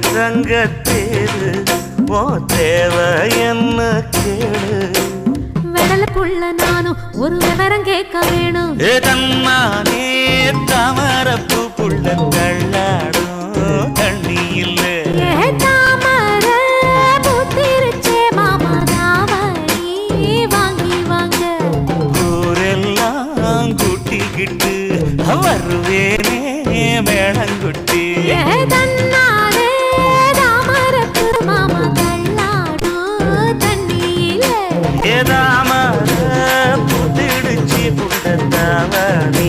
தங்கத்தேரு ஓ தேவை என்ன கேளு வெடலுக்குள்ள நானும் ஒரு விவரம் கேட்க வேணும் தன்னானே தாமரப்பு புள்ள தள்ளாடும் தண்ணி இல்ல தாமர பூத்திருச்சே மாமா தாவணி வாங்கி வாங்க ஊரெல்லாம் கூட்டிக்கிட்டு வருவேனே மேளங்குட்டி தன்னாலே தாமரப்பு மாமா தள்ளாடும் தண்ணியில ஏதாம புத்திடுச்சி புள்ள தாவணி